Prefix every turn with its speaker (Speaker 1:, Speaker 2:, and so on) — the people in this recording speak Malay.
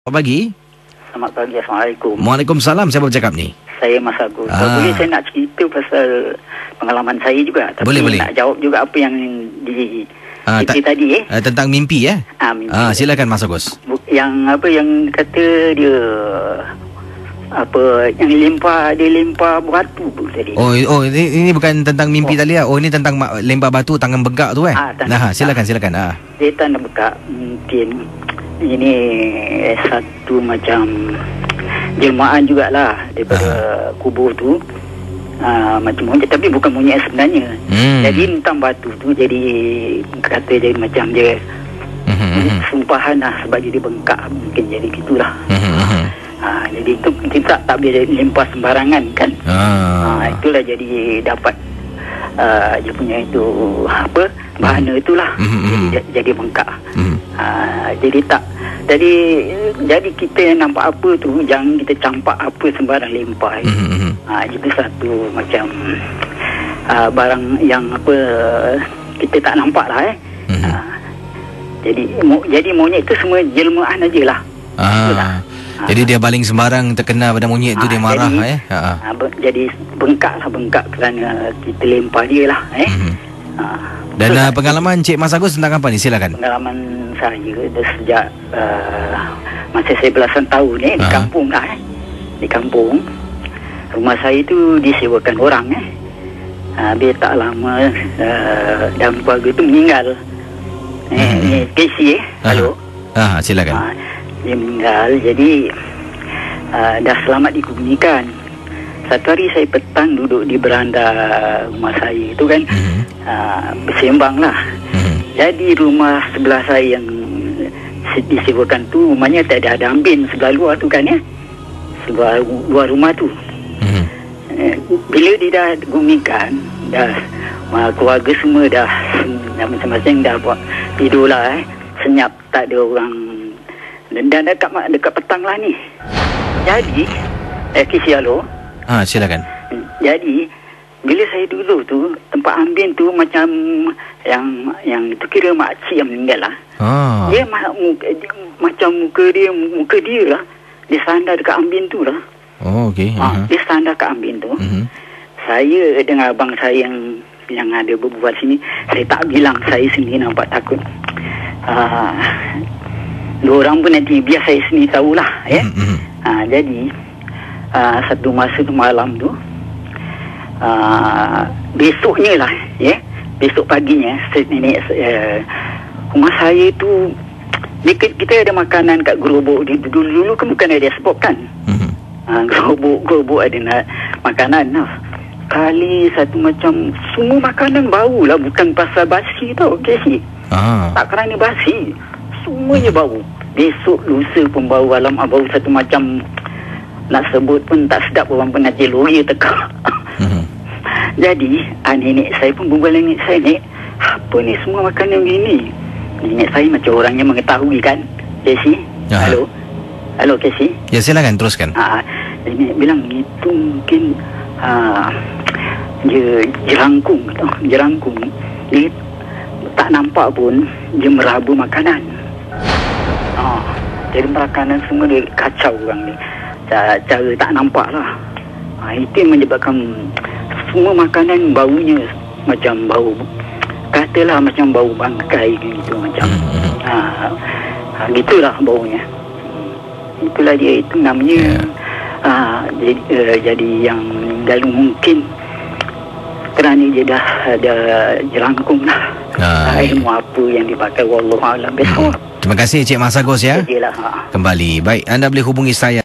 Speaker 1: Selamat pagi.
Speaker 2: Selamat pagi, Assalamualaikum.
Speaker 1: Waalaikumsalam. Siapa bercakap ni?
Speaker 2: Saya Mas Agus. Boleh saya nak cerita pasal pengalaman saya juga. Tapi
Speaker 1: boleh.
Speaker 2: nak jawab juga apa yang cerita tadi
Speaker 1: tentang mimpi
Speaker 2: mimpi.
Speaker 1: Silakan Mas Agus.
Speaker 2: Yang kata dia yang dia lempar batu tadi.
Speaker 1: Oh, ini bukan tentang mimpi tadi lah. Oh, ini tentang lempar batu tangan bengkak tu silakan.
Speaker 2: Dia tangan bengkak mungkin ini satu macam jelmaan jugalah daripada kubur tu. Macam monyet, tapi bukan monyet sebenarnya. Jadi entang batu tu jadi kata jadi macam dia sumpahan lah, sebab dia bengkak, mungkin jadi gitulah. Jadi itu kita tak boleh lempar sembarangan kan. Itulah jadi dapat dia punya itu bahana itulah. Jadi bengkak. Jadi kita yang nampak apa tu, jangan kita campak apa sembarang lempar. Itu satu macam barang yang kita tak nampak lah. Jadi monyet tu semua jelmaan aje lah.
Speaker 1: Jadi dia baling sembarang terkena pada monyet tu, dia marah.
Speaker 2: Jadi bengkak kerana kita lempar dia lah.
Speaker 1: Dan pengalaman Cik Mas Agus tentang apa ni? Silakan.
Speaker 2: Pengalaman saya sejak masa saya belasan tahun di kampung lah. Di kampung rumah saya tu disewakan orang. Habis tak lama dalam keluarga tu meninggal. Casey halo.
Speaker 1: Silakan.
Speaker 2: Dia meninggal, jadi dah selamat dikebumikan. Satu hari saya petang duduk di beranda rumah saya tu kan, bersembang lah. Jadi rumah sebelah saya yang disewakan tu, rumahnya tak ada ambin sebelah luar tu kan sebelah luar rumah tu. Bila dia dah dikebumikan, dah keluarga semua dah masing-masing dah buat tidur lah, senyap, tak ada orang. Dan dekat petang lah ni. Jadi Kisi halo.
Speaker 1: Silakan.
Speaker 2: Jadi bila saya duduk tu, tempat ambin tu macam yang tu kira makcik yang meninggal lah. Dia macam muka dia lah, dia sandar dekat ambin tu lah.
Speaker 1: Okey.
Speaker 2: Dia sandar dekat ambin tu. Saya dengan abang saya yang ada berbual sini, saya tak bilang, saya sendiri nampak takut. Dua orang pun nanti biar saya sendiri tahulah. Jadi satu masa tu malam tu, besoknya lah, besok paginya, rumah saya tu kita ada makanan kat gerobok. Dulu kan bukan ada sebab kan. Gerobok ada makanan lah. Kali satu macam semua makanan bau lah, bukan pasal basi tau, tak kerana basi, semuanya bau. Besok lusa pun bau, bau satu macam nak sebut pun tak sedap, orang pun nak jeluri tekak. Jadi nenek saya pun berbual dengan nenek saya, "Nek, apa ni semua makanan begini?" Nenek saya macam orang yang mengetahui kan. Casey halo Casey. Ya,
Speaker 1: silakan teruskan.
Speaker 2: Nenek bilang itu mungkin jerangkung. Dia tak nampak pun, dia merabu makanan. Jadi makanan semua dia kacau orang ni, cara tak nampak lah. Itu yang menyebabkan semua makanan baunya macam bau, katalah macam bau bangkai gitu, macam gitulah baunya. Itulah dia, itu namanya jadi yang meninggal mungkin kerana dia dah ada jelangkung lah. Ilmu apa yang dipakai, wallahualam bisawab.
Speaker 1: Terima kasih Cik Mas Agus ya. Kembali. Baik, anda boleh hubungi saya.